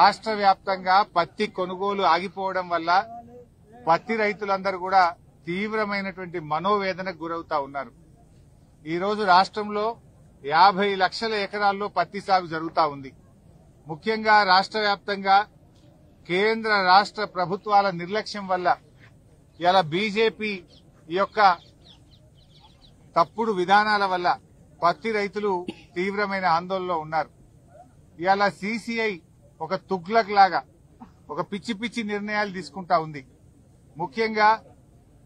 రాష్ట్ర వ్యాప్తంగా పత్తి కొనుగోలు ఆగిపోవడం వల్ల పత్తి రైతులందరూ కూడా తీవ్రమైనటువంటి మనోవేదనకు గురవుతా ఉన్నారు. ఈ రోజు రాష్ట్రంలో 50 లక్షల ఎకరాల్లో పత్తి సాగు జరుగుతా ఉంది. ముఖ్యంగా రాష్ట్ర వ్యాప్తంగా కేంద్ర రాష్ట్ర ప్రభుత్వాల నిర్లక్ష్యం వల్ల ఇలా బీజేపీ యొక్క తప్పుడు విధానాల వల్ల పత్తి రైతులు తీవ్రమైన ఆందోళనలో ఉన్నారు. ఇలా సీసీఐ ఒక తుగ్లక్ లాగా ఒక పిచ్చి పిచ్చి నిర్ణయాలు తీసుకుంటా ఉంది. ముఖ్యంగా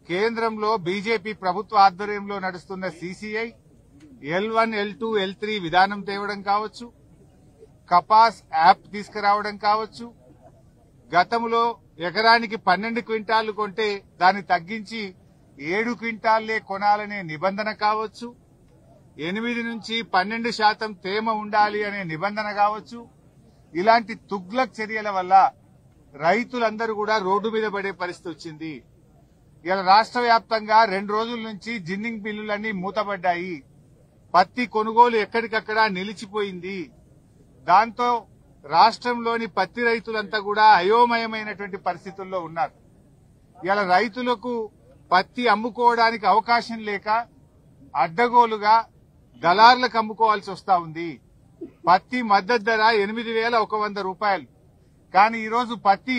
కేంద్రంలో బీజేపీ ప్రభుత్వ ఆధ్వర్యంలో నడుస్తున్న సీసీఐ L1, L2, L3 విధానం తేవడం కావచ్చు, కపాస్ యాప్ తీసుకురావడం కావచ్చు, గతంలో ఎకరానికి 12 క్వింటాళ్లు కొంటే దాన్ని తగ్గించి 7 క్వింటాళ్లే కొనాలనే నిబంధన కావచ్చు, 8 నుంచి 12% తేమ ఉండాలి అనే నిబంధన కావచ్చు. ఇలాంటి తుగ్లక్ చర్యల వల్ల రైతులందరూ కూడా రోడ్డు మీద పడే పరిస్థితి వచ్చింది. ఇలా రాష్ట్ర వ్యాప్తంగా 2 రోజుల నుంచి జిన్నింగ్ మిల్లులన్నీ మూతపడ్డాయి. పత్తి కొనుగోలు ఎక్కడికక్కడ నిలిచిపోయింది. దాంతో రాష్ట్రంలోని పత్తి రైతులంతా కూడా అయోమయమైనటువంటి పరిస్థితుల్లో ఉన్నారు. ఇలా రైతులకు పత్తి అమ్ముకోవడానికి అవకాశం లేక అడ్డగోలుగా దళార్లకు అమ్ముకోవాల్సి వస్తా ఉంది. పత్తి మద్దతు ధర 8,100 రూపాయలు. కానీ ఈరోజు పత్తి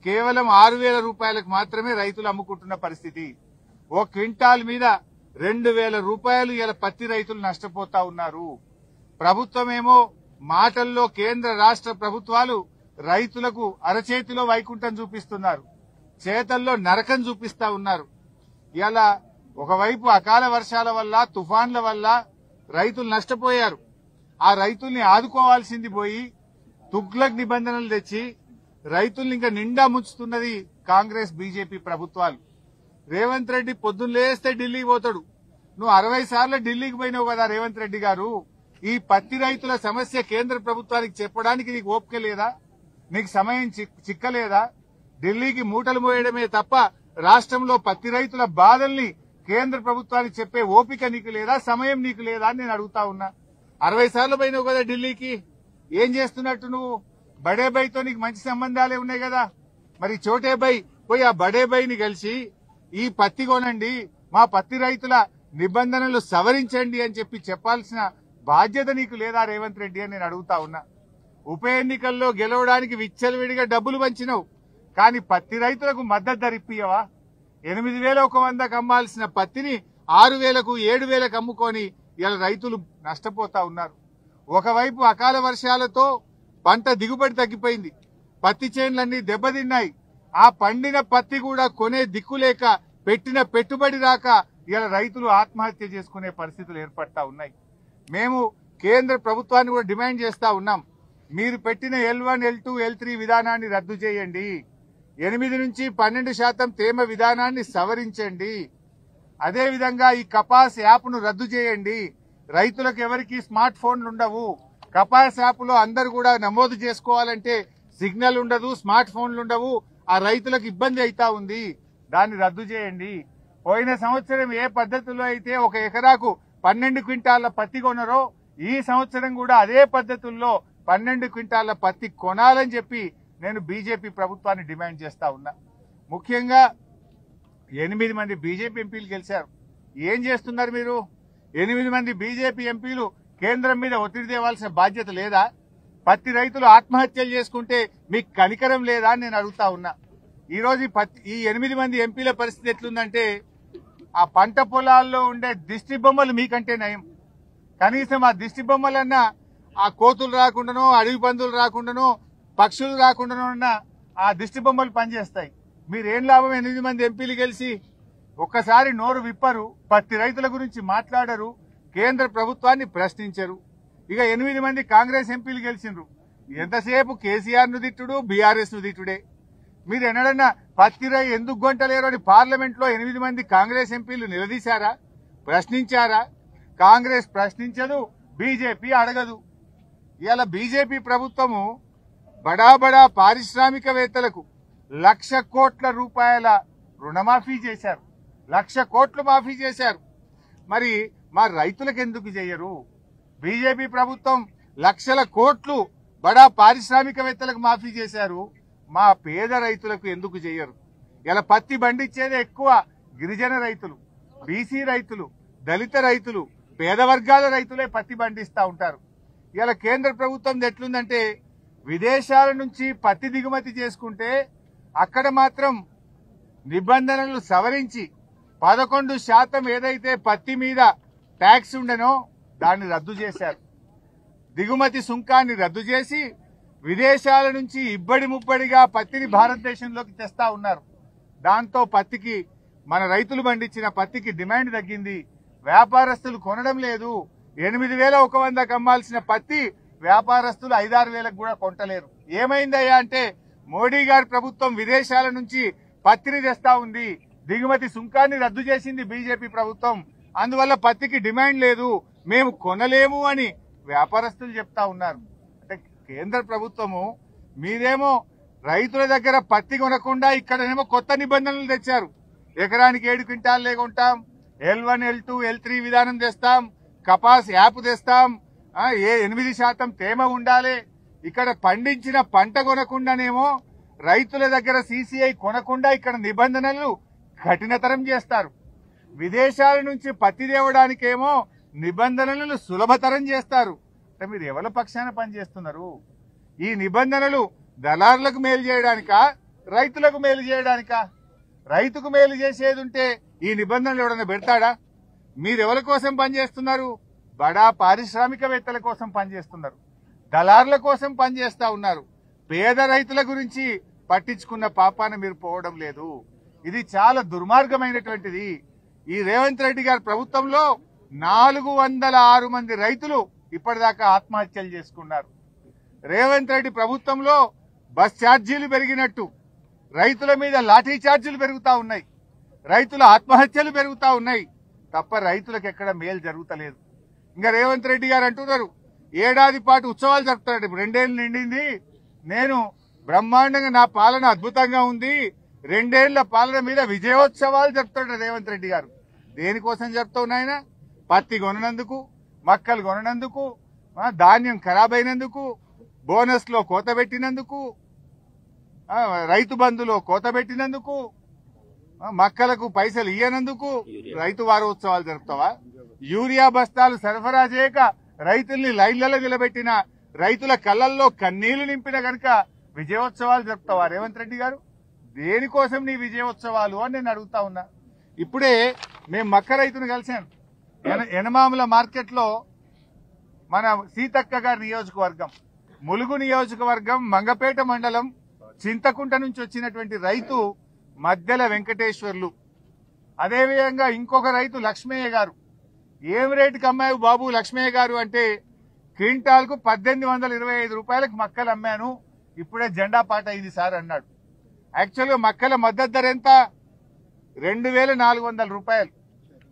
కేవలం 6,000 రూపాయలకు మాత్రమే రైతులు అమ్ముకుంటున్న పరిస్థితి. ఓ క్వింటాల్ మీద 2,000 రూపాయలు ఇలా పత్తి రైతులు నష్టపోతా ఉన్నారు. ప్రభుత్వమేమో మాటల్లో కేంద్ర రాష్ట్ర ప్రభుత్వాలు రైతులకు అరచేతిలో వైకుంఠం చూపిస్తున్నారు, చేతల్లో నరకం చూపిస్తా ఉన్నారు. ఇలా ఒకవైపు అకాల వర్షాల వల్ల తుఫాన్ల వల్ల రైతులు నష్టపోయారు. ఆ రైతుల్ని ఆదుకోవాల్సింది పోయి తుగ్లక్ నిబంధనలు తెచ్చి రైతుల్ని ఇంకా నిండా ముంచుతున్నది కాంగ్రెస్ బీజేపీ ప్రభుత్వాలు. రేవంత్ రెడ్డి పొద్దున్న లేస్తే ఢిల్లీకి పోతాడు. నువ్వు 60 సార్లు ఢిల్లీకి పోయినావు కదా రేవంత్ రెడ్డి గారు. ఈ పత్తి రైతుల సమస్య కేంద్ర ప్రభుత్వానికి చెప్పడానికి నీకు ఓపిక లేదా? నీకు సమయం చిక్కలేదా? ఢిల్లీకి మూటలు మోయడమే తప్ప రాష్ట్రంలో పత్తి రైతుల బాధల్ని కేంద్ర ప్రభుత్వానికి చెప్పే ఓపిక నీకు లేదా? సమయం నీకు లేదా అని నేను అడుగుతా ఉన్నా. 60 సార్లు పోయినావు కదా ఢిల్లీకి. ఏం చేస్తున్నట్టు నువ్వు? బడే బైతో నీకు మంచి సంబంధాలే ఉన్నాయి కదా. మరి చోటే బై పోయి ఆ బడే బైని కలిసి ఈ పత్తి కొనండి, మా పత్తి రైతుల నిబంధనలు సవరించండి అని చెప్పాల్సిన బాధ్యత నీకు లేదా రేవంత్ రెడ్డి అని నేను అడుగుతా ఉన్నా. ఉప ఎన్నికల్లో గెలవడానికి విచ్చలవిడిగా డబ్బులు పంచినావు, కానీ పత్తి రైతులకు మద్దతు ధర ఇప్పియవా? 8,100కు అమ్మాల్సిన పత్తిని 6,000కు 7,000కు అమ్ముకొని ఇలా రైతులు నష్టపోతా ఉన్నారు. ఒకవైపు అకాల వర్షాలతో పంట దిగుబడి తగ్గిపోయింది, పత్తి చేన్లన్నీ దెబ్బతిన్నాయి. ఆ పండిన పత్తి కూడా కొనే దిక్కులేక పెట్టిన పెట్టుబడి రాక ఇలా రైతులు ఆత్మహత్య చేసుకునే పరిస్థితులు ఏర్పడతా ఉన్నాయి. మేము కేంద్ర ప్రభుత్వాన్ని కూడా డిమాండ్ చేస్తా ఉన్నాం, మీరు పెట్టిన L1, L2, L3 విధానాన్ని రద్దు చేయండి, 8 నుంచి 12% తేమ విధానాన్ని సవరించండి, అదేవిధంగా ఈ కపాస్ యాప్ ను రద్దు చేయండి. రైతులకు ఎవరికి స్మార్ట్ ఫోన్లు ఉండవు. కపాస్ యాప్ లో అందరు కూడా నమోదు చేసుకోవాలంటే సిగ్నల్ ఉండదు, స్మార్ట్ ఫోన్లు ఉండవు. ఆ రైతులకు ఇబ్బంది అవుతా ఉంది, దాన్ని రద్దు చేయండి. పోయిన సంవత్సరం ఏ పద్ధతిలో అయితే ఒక ఎకరాకు 12 క్వింటాళ్ల పత్తి కొనరో ఈ సంవత్సరం కూడా అదే పద్ధతుల్లో 12 క్వింటాళ్ల పత్తి కొనాలని చెప్పి నేను బీజేపీ ప్రభుత్వాన్ని డిమాండ్ చేస్తా ఉన్నా. ముఖ్యంగా 8 మంది బీజేపీ ఎంపీలు గెలిచారు. ఏం చేస్తున్నారు మీరు? 8 మంది బీజేపీ ఎంపీలు కేంద్రం మీద ఒత్తిడి తేవాల్సిన బాధ్యత లేదా? పత్తి రైతులు ఆత్మహత్యలు చేసుకుంటే మీకు కనికరం లేదా అని నేను అడుగుతా ఉన్నా. ఈ రోజు ఈ 8 మంది ఎంపీల పరిస్థితి ఎట్లుందంటే ఆ పంట పొలాల్లో ఉండే దిష్టి బొమ్మలు మీకంటే నయం. కనీసం ఆ దిష్టి బొమ్మలన్నా ఆ కోతులు రాకుండానో, అడవి పందులు రాకుండానో, పక్షులు రాకుండానో ఉన్న ఆ దిష్టి బొమ్మలు పనిచేస్తాయి. మీరేం లాభం? 8 మంది ఎంపీలు గెలిచి ఒక్కసారి నోరు విప్పరు, పత్తి రైతుల గురించి మాట్లాడరు, కేంద్ర ప్రభుత్వాన్ని ప్రశ్నించరు. ఇక 8 మంది కాంగ్రెస్ ఎంపీలు గెలిచిండ్రు, ఎంతసేపు కేసీఆర్ ను తిట్టుడు, బీఆర్ఎస్ ను తిట్టుడే. మీరు ఎన్నడన్నా పత్తి రై ఎందుకు గొంటలేరు అని పార్లమెంట్ లో 8 మంది కాంగ్రెస్ ఎంపీలు నిలదీశారా? ప్రశ్నించారా? కాంగ్రెస్ ప్రశ్నించదు, బీజేపీ అడగదు. ఇవాళ బీజేపీ ప్రభుత్వము బడా బడా పారిశ్రామికవేత్తలకు 1,00,000 కోట్ల రూపాయల రుణమాఫీ చేశారు, 1,00,000 కోట్లు మాఫీ చేశారు. మరి మా రైతులకు ఎందుకు చేయరు? బీజేపీ ప్రభుత్వం లక్షల కోట్లు బడా పారిశ్రామికవేత్తలకు మాఫీ చేశారు, మా పేద రైతులకు ఎందుకు చేయరు? ఇలా పత్తి పండించేది ఎక్కువ గిరిజన రైతులు, బీసీ రైతులు, దళిత రైతులు, పేద వర్గాల రైతులే పత్తి పండిస్తా ఉంటారు. ఇలా కేంద్ర ప్రభుత్వం ఎట్లుందంటే విదేశాల నుంచి పత్తి దిగుమతి చేసుకుంటే అక్కడ మాత్రం నిబంధనలు సవరించి 11% ఏదైతే పత్తి మీద ట్యాక్స్ ఉండనో దాన్ని రద్దు చేశారు. దిగుమతి సుంకాన్ని రద్దు చేసి విదేశాల నుంచి ఇబ్బడి ముబ్బడిగా పత్తిని భారతదేశంలోకి తెస్తా ఉన్నారు. దాంతో పత్తికి, మన రైతులు పండించిన పత్తికి డిమాండ్ తగ్గింది. వ్యాపారస్తులు కొనడం లేదు. 8,100 అమ్మాల్సిన పత్తి వ్యాపారస్తులు 5-6 కూడా కొంటలేరు. ఏమైందయ్యా అంటే మోడీ గారి ప్రభుత్వం విదేశాల నుంచి పత్తిని తెస్తా ఉంది, దిగుమతి సుంకాన్ని రద్దు చేసింది బీజేపీ ప్రభుత్వం, అందువల్ల పత్తికి డిమాండ్ లేదు, మేము కొనలేము అని వ్యాపారస్తులు చెప్తా ఉన్నారు. అంటే కేంద్ర ప్రభుత్వము మీరేమో రైతుల దగ్గర పత్తి కొనకుండా ఇక్కడనేమో కొత్త నిబంధనలు తెచ్చారు. ఎకరానికి 7 క్వింటాలే కొంటాం, L1, L2, L3 విధానం తెస్తాం, కపాస్ యాప్ తెస్తాం, 8% తేమ ఉండాలి. ఇక్కడ పండించిన పంట కొనకుండానేమో రైతుల దగ్గర CCI కొనకుండా ఇక్కడ నిబంధనలు కఠినతరం చేస్తారు. విదేశాల నుంచి పత్తి తేవడానికేమో నిబంధనలను సులభతరం చేస్తారు. అంటే మీరు ఎవరి పక్షాన పనిచేస్తున్నారు? ఈ నిబంధనలు దళారులకు మేలు చేయడానికా, రైతులకు మేలు చేయడానికా? రైతుకు మేలు చేసేది ఉంటే ఈ నిబంధనలు ఎవడన్నా పెడతాడా? మీరెవరి కోసం పనిచేస్తున్నారు? బడా పారిశ్రామికవేత్తల కోసం పనిచేస్తున్నారు, దళారుల కోసం పనిచేస్తా ఉన్నారు. పేద రైతుల గురించి పట్టించుకున్న పాపాన మీరు పోవడం లేదు. ఇది చాలా దుర్మార్గమైనటువంటిది. ఈ రేవంత్ రెడ్డి గారి ప్రభుత్వంలో 406 మంది రైతులు ఇప్పటిదాకా ఆత్మహత్యలు చేసుకున్నారు. రేవంత్ రెడ్డి ప్రభుత్వంలో బస్ ఛార్జీలు పెరిగినట్టు రైతుల మీద లాఠీ ఛార్జీలు పెరుగుతా ఉన్నాయి, రైతుల ఆత్మహత్యలు పెరుగుతా ఉన్నాయి తప్ప రైతులకు ఎక్కడ మేలు జరుగుతలేదు. ఇంకా రేవంత్ రెడ్డి గారు అంటున్నారు ఏడాది పాటు ఉత్సవాలు జరుపుతాడు. ఇప్పుడు 2 ఏళ్లు నిండింది, నేను బ్రహ్మాండంగా, నా పాలన అద్భుతంగా ఉంది, 2 ఏళ్ల పాలన మీద విజయోత్సవాలు జరుపుతాడు రేవంత్ రెడ్డి గారు. దేనికోసం జరుపుతావు నాయన? పత్తి కొనందుకు, మక్కలు కొనందుకు, ధాన్యం ఖరాబ్ అయినందుకు, బోనస్ లో కోత పెట్టినందుకు, రైతు బంధులో కోత పెట్టినందుకు, మక్కలకు పైసలు ఇయ్యనందుకు రైతు వారోత్సవాలు జరుపుతావా? యూరియా బస్తాలు సరఫరా చేయక రైతుల్ని లైన్లలో నిలబెట్టిన, రైతుల కళ్ళల్లో కన్నీళ్లు నింపిన గనక విజయోత్సవాలు జరుపుతావా రేవంత్ రెడ్డి గారు? దేనికోసం నీ విజయోత్సవాలు అని నేను అడుగుతా ఉన్నా. ఇప్పుడే మేము మక్క రైతును కలిశాను ఎనమాముల మార్కెట్ లో. మన సీతక్క గారి నియోజకవర్గం, ములుగు నియోజకవర్గం, మంగపేట మండలం, చింతకుంట నుంచి వచ్చినటువంటి రైతు మధ్యల వెంకటేశ్వర్లు, అదేవిధంగా ఇంకొక రైతు లక్ష్మయ్య గారు. ఏం రేటుకి అమ్మాయి బాబు లక్ష్మయ్య గారు అంటే, క్వింటాల్కు 1825 రూపాయలకు మక్కలు అమ్మాను, ఇప్పుడే జెండా పాట అయింది సార్ అన్నాడు. యాక్చువల్గా మక్కల మద్దతు ధర ఎంత? 2400 రూపాయలు.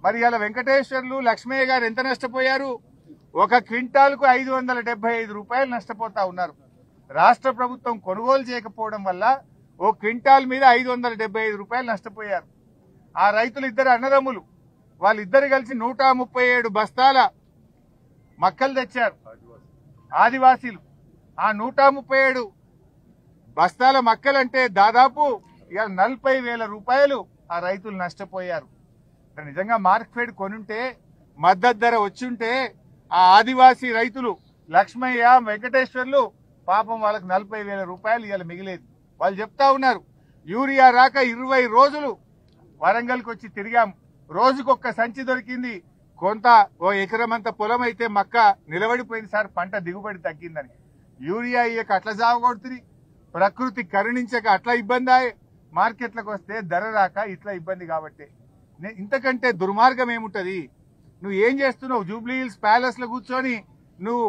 మరి ఇలా వెంకటేశ్వర్లు, లక్ష్మయ్య గారు ఎంత నష్టపోయారు? ఒక క్వింటాల్కు 575 రూపాయలు నష్టపోతా ఉన్నారు. రాష్ట్ర ప్రభుత్వం కొనుగోలు చేయకపోవడం వల్ల ఓ క్వింటాల్ మీద 575 రూపాయలు నష్టపోయారు. ఆ రైతులు ఇద్దరు అన్నదమ్ములు, వాళ్ళిద్దరు కలిసి 137 బస్తాల మక్కలు తెచ్చారు ఆదివాసీలు. ఆ 137 బస్తాల మక్కలంటే దాదాపు 40,000 రూపాయలు ఆ రైతులు నష్టపోయారు. నిజంగా మార్కెట్ కొనుంటే, మద్దతు ధర వచ్చుంటే ఆ ఆదివాసీ రైతులు లక్ష్మయ్య, వెంకటేశ్వర్లు పాపం వాళ్ళకి 40,000 రూపాయలు ఇవాళ మిగిలేదు. వాళ్ళు చెప్తా ఉన్నారు యూరియా రాక 20 రోజులు వరంగల్కి వచ్చి తిరిగాము, రోజుకొక్క సంచి దొరికింది, కొంత ఓ ఎకరమంత పొలం అయితే మక్క నిలబడిపోయింది సార్, పంట దిగుబడి తగ్గిందని. యూరియా ఇయ్యక అట్లా సాగుకొడుతుంది, ప్రకృతి కరుణించక అట్లా ఇబ్బంది అయ్యే, మార్కెట్లకు వస్తే ధర రాక ఇట్లా ఇబ్బంది. కాబట్టి ఇంతకంటే దుర్మార్గం ఏముంటది? నువ్వు ఏం చేస్తున్నావు? జూబ్లీ హిల్స్ ప్యాలెస్ లో కూర్చొని నువ్వు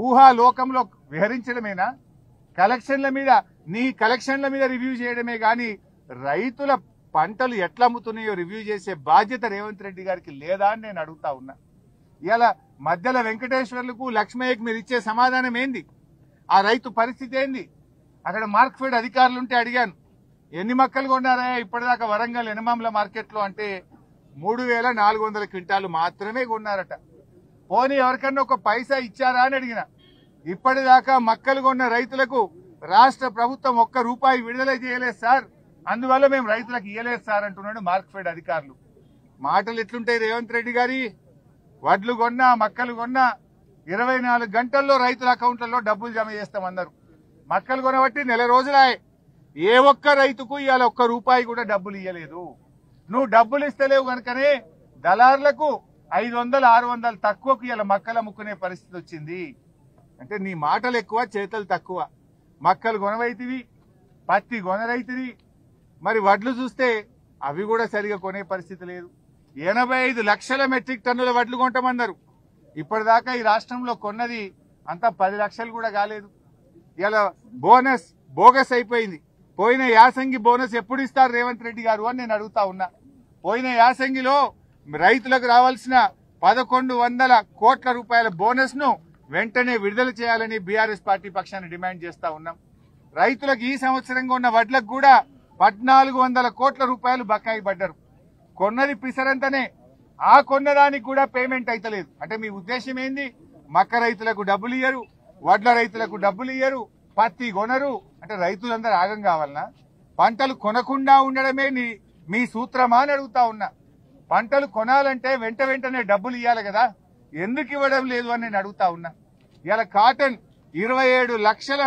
ఊహా లోకంలో విహరించడమేనా? కలెక్షన్ల మీద, నీ కలెక్షన్ల మీద రివ్యూ చేయడమే గాని రైతుల పంటలు ఎట్లా అమ్ముతున్నాయో రివ్యూ చేసే బాధ్యత రేవంత్ రెడ్డి గారికి లేదా అని నేను అడుగుతా ఉన్నా. ఇలా మధ్యల వెంకటేశ్వర్లకు, లక్ష్మయ్యకు మీరు ఇచ్చే సమాధానం ఏంది? ఆ రైతు పరిస్థితి ఏంది? అక్కడ మార్కెట్ అధికారులుంటే అడిగాను, ఎన్ని మక్కలు కొన్నారా ఇప్పటిదాకా వరంగల్ ఎనమాముల మార్కెట్ లో అంటే 3,400 క్వింటాలు మాత్రమే కొన్నారట. పోనీ ఎవరికన్నా ఒక పైసా ఇచ్చారా అని అడిగిన. ఇప్పటిదాకా మక్కలు కొన్న రైతులకు రాష్ట్ర ప్రభుత్వం ఒక్క రూపాయి విడుదల చేయలేదు సార్, అందువల్ల మేము రైతులకు ఇయ్యలేదు సార్ అంటున్నాడు మార్క్ఫెడ్ అధికారులు. మాటలు ఎట్లుంటాయి రేవంత్ రెడ్డి గారి? వడ్లు కొన్నా మక్కలు కొన్నా 24 గంటల్లో రైతుల అకౌంట్లలో డబ్బులు జమ చేస్తామన్నారు. మక్కలు కొనబట్టి నెల రోజులాయే, ఏ ఒక్క రైతుకు ఇవాళ ఒక్క రూపాయి కూడా డబ్బులు ఇయ్యలేదు. నువ్వు డబ్బులు ఇస్తలేవు కనుకనే దళారులకు 500 600 తక్కువకు ఇవాళ మక్కలు అమ్ముకునే పరిస్థితి వచ్చింది. అంటే నీ మాటలు ఎక్కువ, చేతలు తక్కువ. మక్కలు కొనవైతివి, పత్తి కొనరైతివి, మరి వడ్లు చూస్తే అవి కూడా సరిగా కొనే పరిస్థితి లేదు. 85 లక్షల మెట్రిక్ టన్నుల వడ్లు కొంటామన్నారు. ఇప్పటిదాకా ఈ రాష్ట్రంలో కొన్నది అంతా 10 లక్షలు కూడా కాలేదు. ఇలా బోనస్ బోగస్ అయిపోయింది. పోయిన యాసంగి బోనస్ ఎప్పుడు ఇస్తారు రేవంత్ రెడ్డి గారు అని నేను అడుగుతా ఉన్నా. పోయిన యాసంగిలో రైతులకు రావాల్సిన 1100 కోట్ల రూపాయల బోనస్ ను వెంటనే విడుదల చేయాలని బీఆర్ఎస్ పార్టీ పక్షాన్ని డిమాండ్ చేస్తా ఉన్నాం. రైతులకు ఈ సంవత్సరంగా ఉన్న వడ్లకు కూడా 1400 కోట్ల రూపాయలు బకాయి పడ్డారు. కొన్నది పిసరంతనే, ఆ కొన్నదానికి కూడా పేమెంట్ అయితలేదు. అంటే మీ ఉద్దేశం ఏంది? మక్క రైతులకు డబ్బులు ఇయ్యరు, వడ్ల రైతులకు డబ్బులు ఇయ్యరు, పత్తి కొనరు. అంటే రైతులందరూ ఆగం కావాలనా? పంటలు కొనకుండా ఉండడమే మీ సూత్రమా అని అడుగుతా ఉన్నా. పంటలు కొనాలంటే వెంటనే డబ్బులు ఇవ్వాలి కదా, ఎందుకు ఇవ్వడం లేదు అని నేను అడుగుతా ఉన్నా. ఇలా కాటన్ 27 లక్షల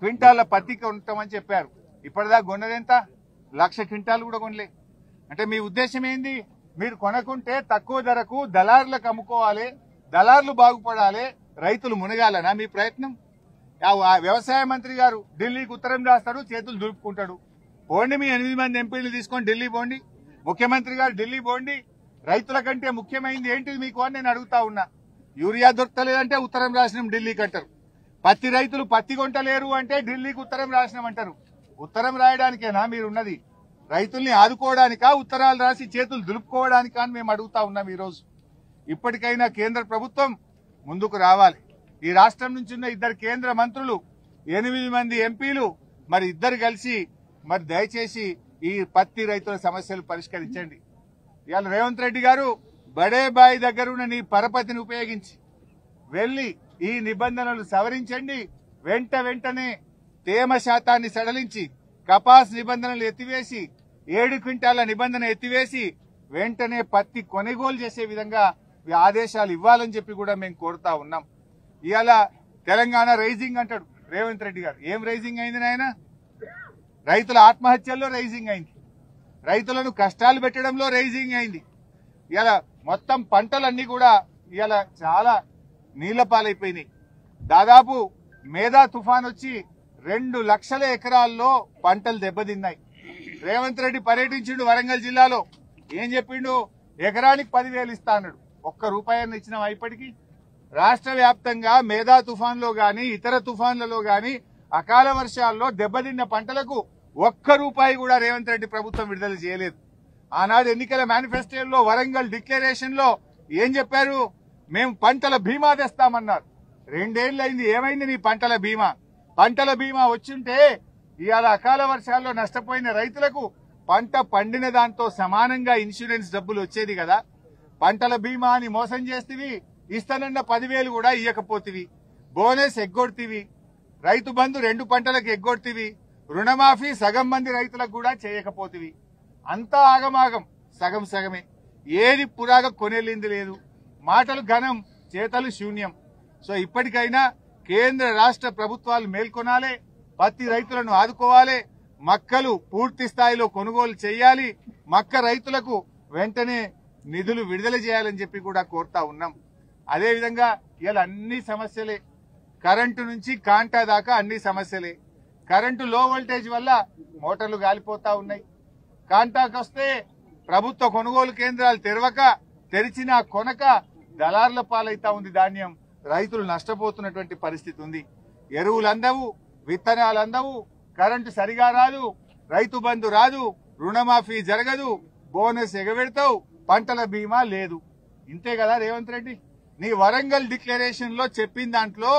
క్వింటాల పత్తి కొంటామని చెప్పారు. ఇప్పటిదాకా కొన్నదెంత? 1,00,000 క్వింటాలు కూడా కొనలే. అంటే మీ ఉద్దేశం ఏంది? మీరు కొనకుంటే తక్కువ ధరకు దళారులకు అమ్ముకోవాలి, దళారులు బాగుపడాలి, రైతులు మునగాలనా మీ ప్రయత్నం? వ్యవసాయ మంత్రి గారు ఢిల్లీకి ఉత్తరం రాస్తాడు, చేతులు దులుపుకుంటాడు. పోండి, మీ 8 మంది ఎంపీలు తీసుకొని ఢిల్లీ పోండి. ముఖ్యమంత్రి గారు ఢిల్లీ పోండి. రైతుల కంటే ముఖ్యమైనది ఏంటిది మీకు అని నేను అడుగుతా ఉన్నా. యూరియా దొరకలేదంటే ఉత్తరం రాసినాం ఢిల్లీకి అంటారు. పత్తి రైతులు పత్తి కొంటలేరు అంటే ఢిల్లీకి ఉత్తరం రాసినాం అంటారు. ఉత్తరం రాయడానికేనా మీరున్నది? రైతుల్ని ఆదుకోవడానికా, ఉత్తరాలు రాసి చేతులు దులుపుకోవడానికా అని మేము అడుగుతా ఉన్నాం. ఈరోజు ఇప్పటికైనా కేంద్ర ప్రభుత్వం ముందుకు రావాలి. ఈ రాష్ట్రం నుంచి ఉన్న 2 కేంద్ర మంత్రులు, 8 మంది ఎంపీలు, మరి ఇద్దరు కలిసి మరి దయచేసి ఈ పత్తి రైతుల సమస్యలు పరిష్కరించండి. ఇవాళ రేవంత్ రెడ్డి గారు బడే బాయి దగ్గర ఉన్న నీ పరపతిని ఉపయోగించి వెళ్లి ఈ నిబంధనలు సవరించండి. వెంటనే తేమ శాతాన్ని సడలించి కపాస్ నిబంధనలు ఎత్తివేసి 7 క్వింటాల నిబంధన ఎత్తివేసి వెంటనే పత్తి కొనుగోలు చేసే విధంగా ఆదేశాలు ఇవ్వాలని చెప్పి కూడా మేము కోరుతా ఉన్నాం. ఇవాళ తెలంగాణ రైజింగ్ అంటాడు రేవంత్ రెడ్డి గారు. ఏం రైజింగ్ అయింది నాయన? రైతుల ఆత్మహత్యల్లో రైజింగ్ అయింది, రైతులను కష్టాలు పెట్టడంలో రైజింగ్ అయింది. ఇలా మొత్తం పంటలన్నీ కూడా ఇలా చాలా నీళ్ల పాలైపోయినాయి. దాదాపు మేధా తుఫాన్ వచ్చి 2 లక్షల ఎకరాల్లో పంటలు దెబ్బతిన్నాయి. రేవంత్ రెడ్డి పర్యటించిండు వరంగల్ జిల్లాలో. ఏం చెప్పిండు? ఎకరానికి 10,000 ఇస్తా అన్నాడు. ఒక్క రూపాయన్ని ఇచ్చినాం ఇప్పటికీ? రాష్ట్ర వ్యాప్తంగా మేధా తుఫాన్లో గాని ఇతర తుఫాన్లలో గాని అకాల వర్షాల్లో దెబ్బతిన్న పంటలకు ఒక్క రూపాయి కూడా రేవంత్ రెడ్డి ప్రభుత్వం విడుదల చేయలేదు. ఆనాడు ఎన్నికల మేనిఫెస్టోలో వరంగల్ డిక్లరేషన్ లో ఏం చెప్పారు? మేము పంటల బీమా తెస్తామన్నారు. 2 ఏళ్లైంది, ఏమైంది నీ పంటల బీమా? పంటల బీమా వచ్చింటే ఇవాళ అకాల వర్షాల్లో నష్టపోయిన రైతులకు పంట పండిన దాంతో సమానంగా ఇన్సూరెన్స్ డబ్బులు వచ్చేది కదా. పంటల బీమా అని మోసం చేస్తేవి, ఇస్తానన్న 10,000 కూడా ఇయ్యకపోతివి, బోనస్ ఎగ్గొడితివి, రైతు బంధు 2 పంటలకు ఎగ్గొడితివి, రుణమాఫీ సగం మంది రైతులకు కూడా చేయకపోతివి. అంతా ఆగమాగం, సగం సగమే. ఏది పురాగా కొనేలింది లేదు. మాటలు ఘనం, చేతలు శూన్యం. సో ఇప్పటికైనా కేంద్ర రాష్ట్ర ప్రభుత్వాలు మేల్కొనాలి, పత్తి రైతులను ఆదుకోవాలి, మక్కలు పూర్తి స్థాయిలో కొనుగోలు చేయాలి, మక్క రైతులకు వెంటనే నిధులు విడుదల చేయాలని చెప్పి కూడా కోరుతా ఉన్నాం. అదేవిధంగా ఇలా అన్ని సమస్యలే, కరెంటు నుంచి కాంటా దాకా అన్ని సమస్యలే. కరెంటు లో వోల్టేజ్ వల్ల మోటార్లు గాలిపోతా ఉన్నాయి. కాంటాకు వస్తే ప్రభుత్వ కొనుగోలు కేంద్రాలు తెరిచినా కొనక దళారుల పాలైతా ఉంది ధాన్యం. రైతులు నష్టపోతున్నటువంటి పరిస్థితి ఉంది. ఎరువులు అందవు, విత్తనాలు అందవు, కరెంటు సరిగా రాదు, రైతు బంధు రాదు, రుణమాఫీ జరగదు, బోనస్ ఎగబెడతావు, పంటల బీమా లేదు. ఇంతే కదా రేవంత్ రెడ్డి? నీ వరంగల్ డిక్లరేషన్ లో చెప్పిన దాంట్లో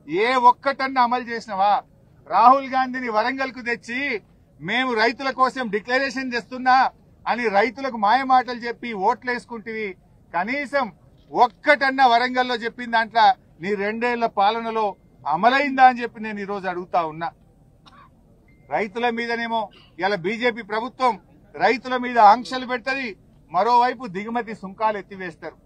ఏ ఒక్కటన్నా అమలు చేసినవా? రాహుల్ గాంధీని వరంగల్ కు తెచ్చి మేము రైతుల కోసం డిక్లరేషన్ చేస్తున్నా అని రైతులకు మాయమాటలు చెప్పి ఓట్లేసుకుంటేవి. కనీసం ఒక్కటన్నా వరంగల్లో చెప్పిన దాంట్లో నీ 2 ఏళ్ల పాలనలో అమలైందా అని చెప్పి నేను ఈరోజు అడుగుతా ఉన్నా. రైతుల మీదనేమో ఇలా బీజేపీ ప్రభుత్వం రైతుల మీద ఆంక్షలు పెడుతుంది, మరోవైపు దిగుమతి సుంకాలు ఎత్తివేస్తారు.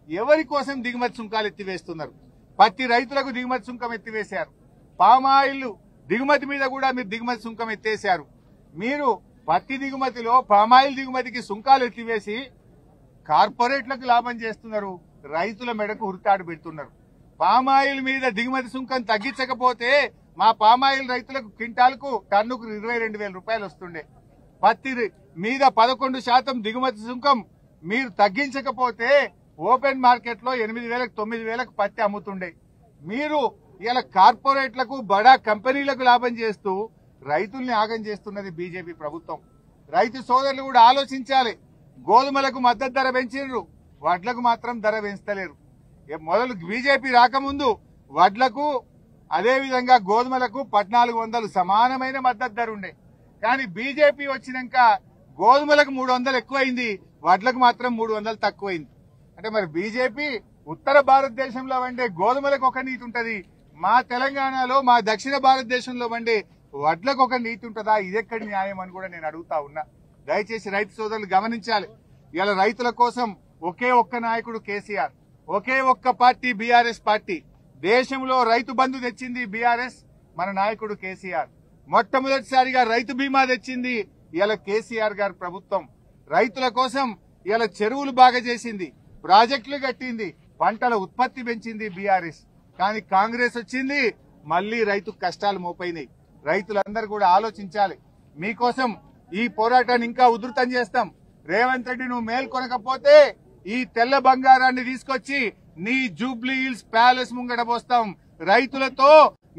ఎవరి కోసం దిగుమతి సుంకాలు ఎత్తివేస్తున్నారు? పత్తి రైతులకు దిగుమతి సుంకం ఎత్తివేశారు. పామాయిల్ దిగుమతి మీద కూడా మీరు దిగుమతి సుంకం ఎత్తేశారు. మీరు పత్తి దిగుమతిలో పామాయిల్ దిగుమతికి సుంకాలు ఎత్తివేసి కార్పొరేట్లకు లాభం చేస్తున్నారు, రైతుల మెడకు ఉరితాడు పెడుతున్నారు. పామాయిల్ మీద దిగుమతి సుంకం తగ్గించకపోతే మా పామాయిల్ రైతులకు క్వింటాల్కు టన్నుకు 22,000 రూపాయలు వస్తుండే. పత్తి మీద 11% దిగుమతి సుంకం మీరు తగ్గించకపోతే ఓపెన్ మార్కెట్ లో 8,000 9,000 పత్తి అమ్ముతుండే. మీరు ఇలా కార్పొరేట్లకు బడా కంపెనీలకు లాభం చేస్తూ రైతుల్ని ఆగం చేస్తున్నది బీజేపీ ప్రభుత్వం. రైతు సోదరులు కూడా ఆలోచించాలి. గోధుమలకు మద్దతు ధర పెంచారు, వడ్లకు మాత్రం ధర పెంచలేరు. మొదలు బీజేపీ రాకముందు వడ్లకు అదేవిధంగా గోధుమలకు 1400 సమానమైన మద్దతు ధర ఉండే. కానీ బీజేపీ వచ్చినాక గోధుమలకు 300 ఎక్కువైంది, వడ్లకు మాత్రం 300 తక్కువైంది. అంటే మరి బీజేపీ ఉత్తర భారతదేశంలో వండే గోధుమలకు ఒక నీతి ఉంటది, మా తెలంగాణలో మా దక్షిణ భారతదేశంలో వండే వడ్లకు ఒక నీతి ఉంటుందా? ఇదెక్కడి న్యాయం అని కూడా నేను అడుగుతా ఉన్నా. దయచేసి రైతు సోదరులు గమనించాలి. ఇలా రైతుల కోసం ఒకే ఒక్క నాయకుడు కేసీఆర్, ఒకే ఒక్క పార్టీ బీఆర్ఎస్ పార్టీ. దేశంలో రైతు బంధు తెచ్చింది బీఆర్ఎస్, మన నాయకుడు కేసీఆర్. మొట్టమొదటిసారిగా రైతు బీమా తెచ్చింది ఇలా కేసీఆర్ గారి ప్రభుత్వం. రైతుల కోసం ఇలా చెరువులు బాగా చేసింది, ప్రాజెక్టులు కట్టింది, పంటల ఉత్పత్తి పెంచింది బీఆర్ఎస్. కానీ కాంగ్రెస్ వచ్చింది, మళ్లీ రైతు కష్టాలు మోపైనాయి. రైతులందరూ కూడా ఆలోచించాలి. మీకోసం ఈ పోరాటాన్ని ఇంకా ఉధృతం చేస్తాం. రేవంత్ రెడ్డి నువ్వు మేల్కొనకపోతే ఈ తెల్ల బంగారాన్ని తీసుకొచ్చి నీ జూబ్లీ హిల్స్ ప్యాలెస్ ముంగడ పోస్తాం. రైతులతో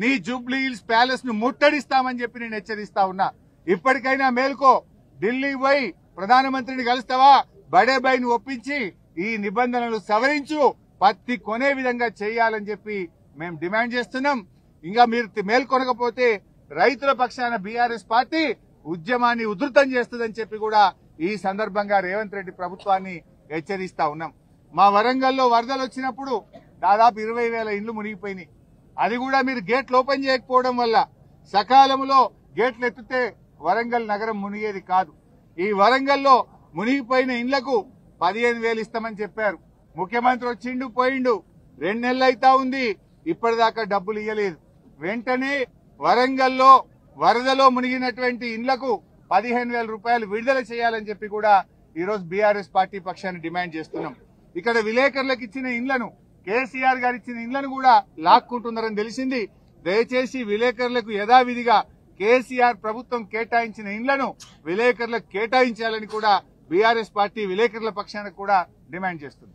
నీ జూబ్లీ హిల్స్ ప్యాలెస్ ను ముట్టడిస్తామని చెప్పి నేను హెచ్చరిస్తా ఉన్నా. ఇప్పటికైనా మేల్కో. ఢిల్లీ పోయి ప్రధానమంత్రిని కలుస్తావా? బడేబాయిని ఒప్పించి ఈ నిబంధనలు సవరించు, పత్తి కొనే విధంగా చేయాలని చెప్పి మేము డిమాండ్ చేస్తున్నాం. ఇంకా మీరు మేల్కొనకపోతే రైతుల పక్షాన బీఆర్ఎస్ పార్టీ ఉద్యమాన్ని ఉధృతం చేస్తుందని చెప్పి కూడా ఈ సందర్భంగా రేవంత్ రెడ్డి ప్రభుత్వాన్ని హెచ్చరిస్తా ఉన్నాం. మా వరంగల్లో వరదలు వచ్చినప్పుడు దాదాపు 20,000 ఇండ్లు మునిగిపోయినాయి. అది కూడా మీరు గేట్లు ఓపెన్ చేయకపోవడం వల్ల, సకాలంలో గేట్లు ఎత్తితే వరంగల్ నగరం మునిగేది కాదు. ఈ వరంగల్లో మునిగిపోయిన ఇండ్లకు 15,000 ఇస్తామని చెప్పారు. ముఖ్యమంత్రి వచ్చిండు పోయిండు, 2 నెలలు అయితా ఉంది, ఇప్పటిదాకా డబ్బులు ఇవ్వలేదు. వెంటనే వరంగల్లో వరదలో మునిగినటువంటి ఇండ్లకు 15,000 రూపాయలు విడుదల చేయాలని చెప్పి కూడా ఈరోజు బీఆర్ఎస్ పార్టీ పక్షాన్ని డిమాండ్ చేస్తున్నాం. ఇక్కడ విలేకరులకు ఇచ్చిన ఇండ్లను, కేసీఆర్ గారు ఇచ్చిన ఇండ్లను కూడా లాక్కుంటున్నారని తెలిసింది. దయచేసి విలేకరులకు యథావిధిగా కేసీఆర్ ప్రభుత్వం కేటాయించిన ఇండ్లను విలేకరులకు కేటాయించాలని కూడా బీఆర్ఎస్ పార్టీ విలేకరుల పక్షాన కూడా డిమాండ్ చేస్తుంది.